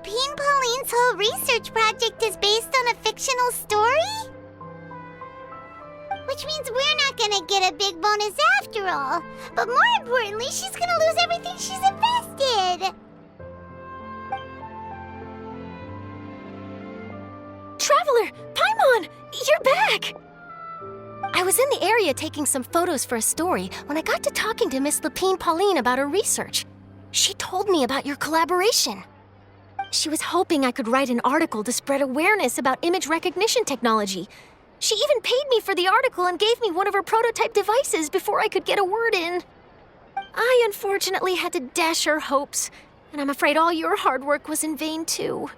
Lupine Pauline's whole research project is based on a fictional story? Which means we're not gonna get a big bonus after all. But more importantly, she's gonna lose everything she's invested. Traveler! Paimon! You're back! I was in the area taking some photos for a story when I got to talking to Miss Lupine Pauline about her research. She told me about your collaboration. She was hoping I could write an article to spread awareness about image recognition technology. She even paid me for the article and gave me one of her prototype devices before I could get a word in. I unfortunately had to dash her hopes, and I'm afraid all your hard work was in vain too.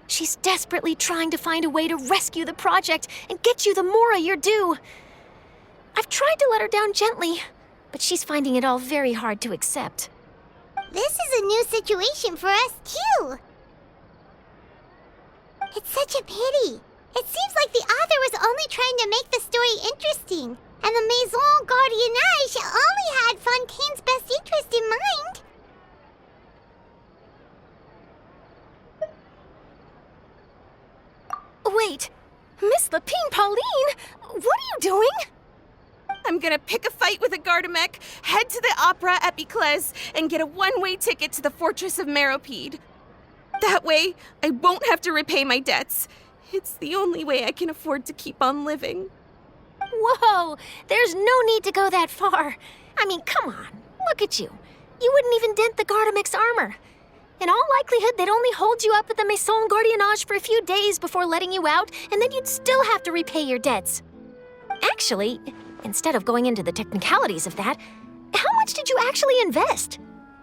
She's desperately trying to find a way to rescue the project and get you the Mora you're due. I've tried to let her down gently, but she's finding it all very hard to accept. This is a new situation for us, too. It's such a pity. It seems like the author was only trying to make the story interesting, and the Maison Gardiennage only had Fontaine's best interest in mind. Wait, Miss Lupine Pauline, what are you doing? I'm gonna pick a fight with a Gardamek, head to the opera at Biclès, and get a one-way ticket to the Fortress of Meropide. That way, I won't have to repay my debts. It's the only way I can afford to keep on living. Whoa, there's no need to go that far. I mean, come on, look at you. You wouldn't even dent the Gardamek's armor. In all likelihood, they'd only hold you up at the Maison Gardiennage for a few days before letting you out, and then you'd still have to repay your debts. Actually, instead of going into the technicalities of that, how much did you actually invest?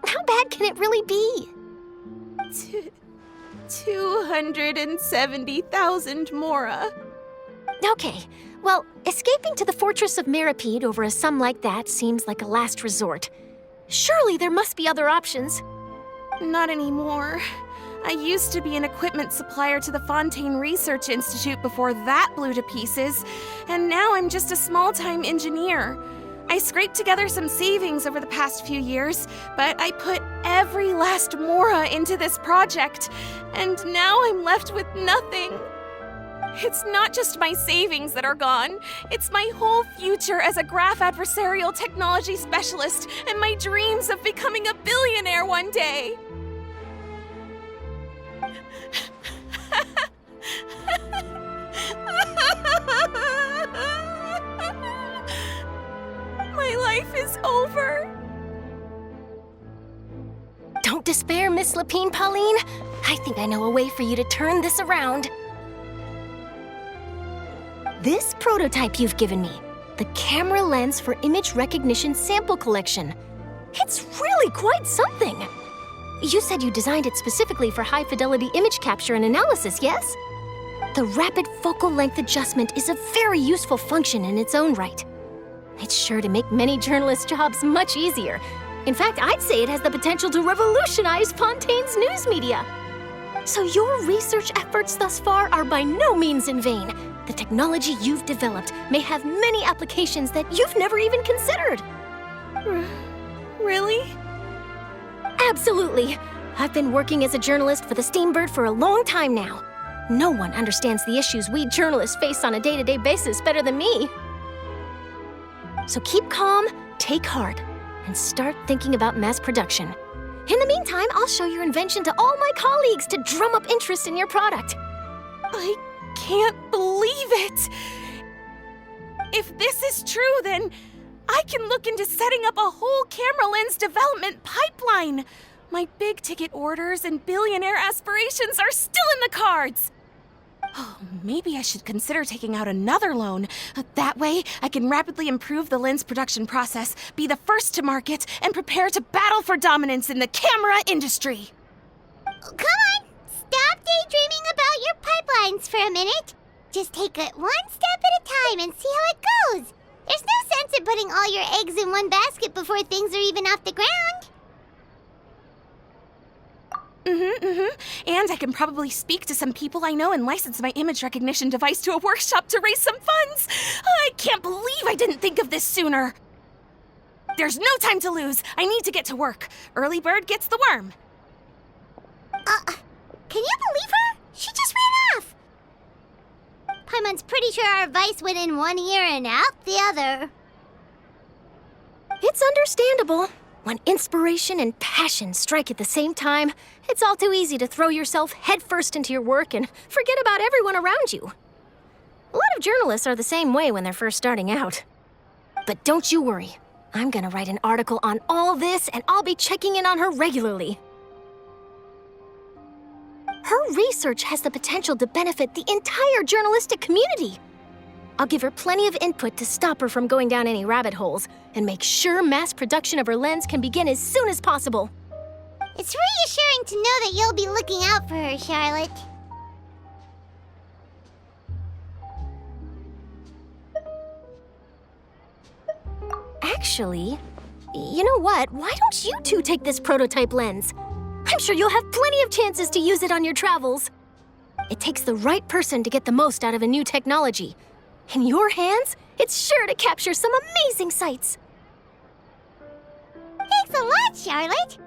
How bad can it really be? 270,000 Mora. Okay, well, escaping to the Fortress of Meropide over a sum like that seems like a last resort. Surely there must be other options. Not anymore. I used to be an equipment supplier to the Fontaine Research Institute before that blew to pieces, and now I'm just a small-time engineer. I scraped together some savings over the past few years, but I put every last Mora into this project, and now I'm left with nothing. It's not just my savings that are gone. It's my whole future as a graph adversarial technology specialist and my dreams of becoming a billionaire one day. My life is over. Don't despair, Miss Lupine Pauline. I think I know a way for you to turn this around. This prototype you've given me, the camera lens for image recognition sample collection. It's really quite something. You said you designed it specifically for high-fidelity image capture and analysis, yes? The rapid focal length adjustment is a very useful function in its own right. It's sure to make many journalists' jobs much easier. In fact, I'd say it has the potential to revolutionize Fontaine's news media. So your research efforts thus far are by no means in vain. The technology you've developed may have many applications that you've never even considered. Really? Absolutely. I've been working as a journalist for the Steambird for a long time now. No one understands the issues we journalists face on a day-to-day basis better than me. So keep calm, take heart, and start thinking about mass production. In the meantime, I'll show your invention to all my colleagues to drum up interest in your product. I can't believe it! If this is true, then I can look into setting up a whole camera lens development pipeline. My big-ticket orders and billionaire aspirations are still in the cards. Oh, maybe I should consider taking out another loan. That way, I can rapidly improve the lens production process, be the first to market, and prepare to battle for dominance in the camera industry. Come on, stop daydreaming about your pipelines for a minute. Just take it one step at a time and see how it goes. There's no sense in putting all your eggs in one basket before things are even off the ground. And I can probably speak to some people I know and license my image recognition device to a workshop to raise some funds. I can't believe I didn't think of this sooner. There's no time to lose. I need to get to work. Early bird gets the worm. Can you believe her? She just ran off. Paimon's pretty sure our advice went in one ear and out the other. It's understandable. When inspiration and passion strike at the same time, it's all too easy to throw yourself headfirst into your work and forget about everyone around you. A lot of journalists are the same way when they're first starting out. But don't you worry. I'm gonna write an article on all this, and I'll be checking in on her regularly. Her research has the potential to benefit the entire journalistic community. I'll give her plenty of input to stop her from going down any rabbit holes and make sure mass production of her lens can begin as soon as possible. It's reassuring to know that you'll be looking out for her, Charlotte. Actually, you know what? Why don't you two take this prototype lens? I'm sure you'll have plenty of chances to use it on your travels. It takes the right person to get the most out of a new technology. In your hands, it's sure to capture some amazing sights. Thanks a lot, Charlotte.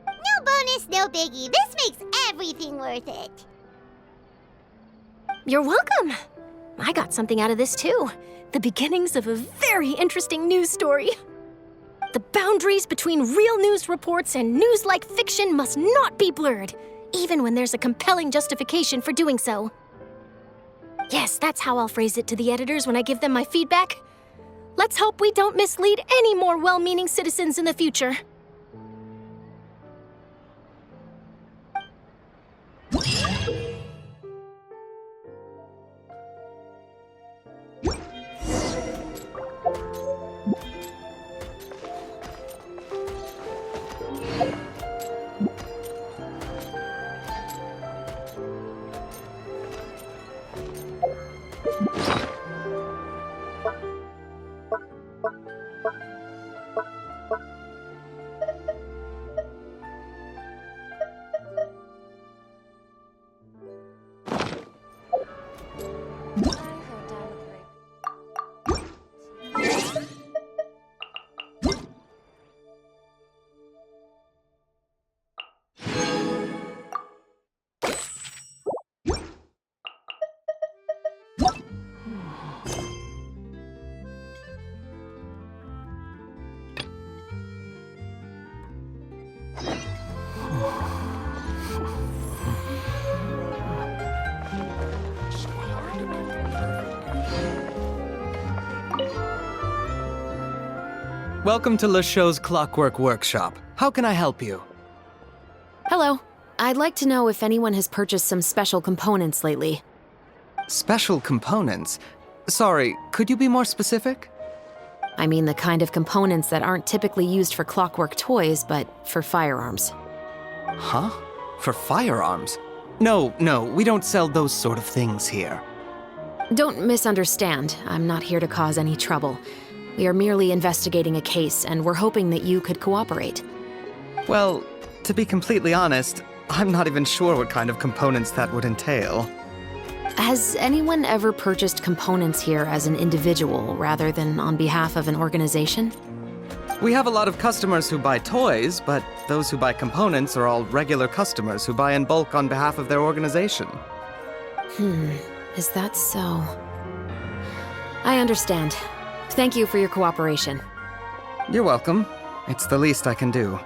No bonus, no biggie. This makes everything worth it. You're welcome. I got something out of this too. The beginnings of a very interesting news story. The boundaries between real news reports and news-like fiction must not be blurred, even when there's a compelling justification for doing so. Yes, that's how I'll phrase it to the editors when I give them my feedback. Let's hope we don't mislead any more well-meaning citizens in the future. Welcome to LeChaux's Clockwork Workshop. How can I help you? Hello. I'd like to know if anyone has purchased some special components lately. Special components? Sorry, could you be more specific? I mean the kind of components that aren't typically used for clockwork toys, but for firearms. Huh? For firearms? No, we don't sell those sort of things here. Don't misunderstand. I'm not here to cause any trouble. We are merely investigating a case, and we're hoping that you could cooperate. Well, to be completely honest, I'm not even sure what kind of components that would entail. Has anyone ever purchased components here as an individual rather than on behalf of an organization? We have a lot of customers who buy toys, but those who buy components are all regular customers who buy in bulk on behalf of their organization. Is that so? I understand. Thank you for your cooperation. You're welcome. It's the least I can do.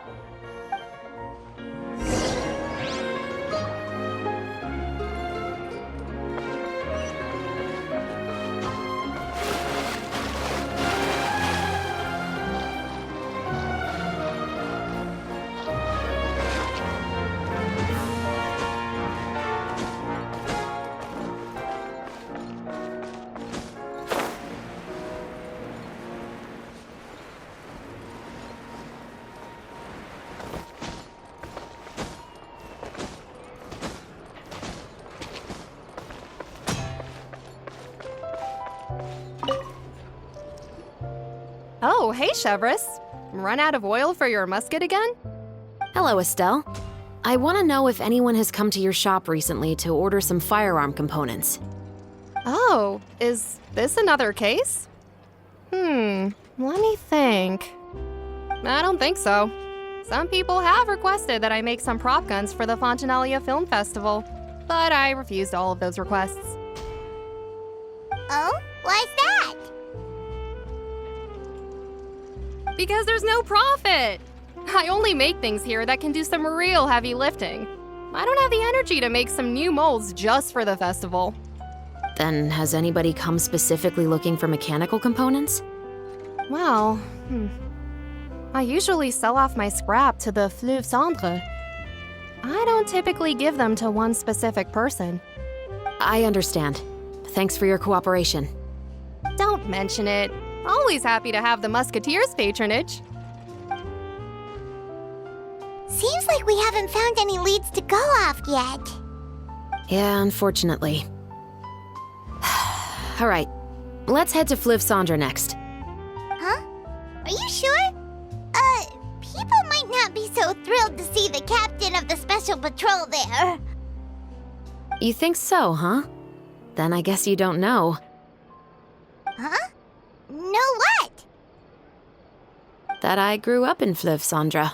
Oh, hey, Chevris. Run out of oil for your musket again? Hello, Estelle. I want to know if anyone has come to your shop recently to order some firearm components. Oh, is this another case? Let me think. I don't think so. Some people have requested that I make some prop guns for the Fontanalia Film Festival, but I refused all of those requests. Oh? Why's that? Because there's no profit! I only make things here that can do some real heavy lifting. I don't have the energy to make some new molds just for the festival. Then, has anybody come specifically looking for mechanical components? Well, I usually sell off my scrap to the Fleuve Cendre. I don't typically give them to one specific person. I understand. Thanks for your cooperation. Don't mention it. Always happy to have the Musketeers' patronage. Seems like we haven't found any leads to go off yet. Yeah, unfortunately. All right, let's head to Fleuve Cendre next. Huh? Are you sure? People might not be so thrilled to see the captain of the special patrol there. You think so, huh? Then I guess you don't know. Huh? Know what? That I grew up in Fleuve Cendre.